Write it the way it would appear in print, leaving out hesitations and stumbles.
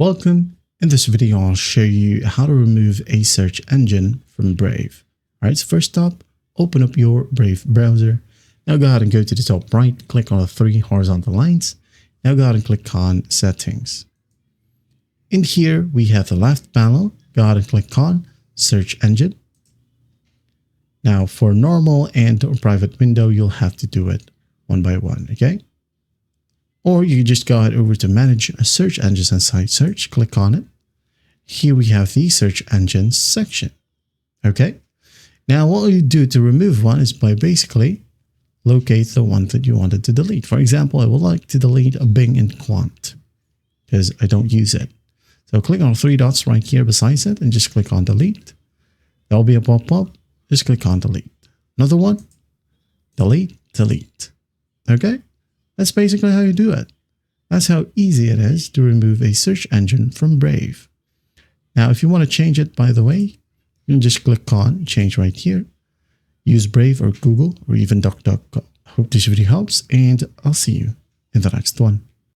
Welcome. In this video, I'll show you how to remove a search engine from Brave. All right, so first up, open up your Brave browser. Now go ahead and go to the top right, click on the three horizontal lines. Now go ahead and click on Settings. In here, we have the left panel. Go ahead and click on Search Engine. Now for normal and or private window, you'll have to do it one by one, okay? Or you just go ahead over to Manage Search Engines and Site Search, click on it. Here we have the Search Engines section. Okay. Now what you do to remove one is by basically locate the one that you wanted to delete. For example, I would like to delete a Bing and Quant because I don't use it. So click on three dots right here besides it and just click on Delete. There'll be a pop-up. Just click on Delete. Another one. Delete, delete. Okay. That's basically how you do it. That's how easy it is to remove a search engine from Brave. Now, if you want to change it, by the way, you can just click on Change right here. Use Brave or Google or even DuckDuckGo. Hope this video helps, and I'll see you in the next one.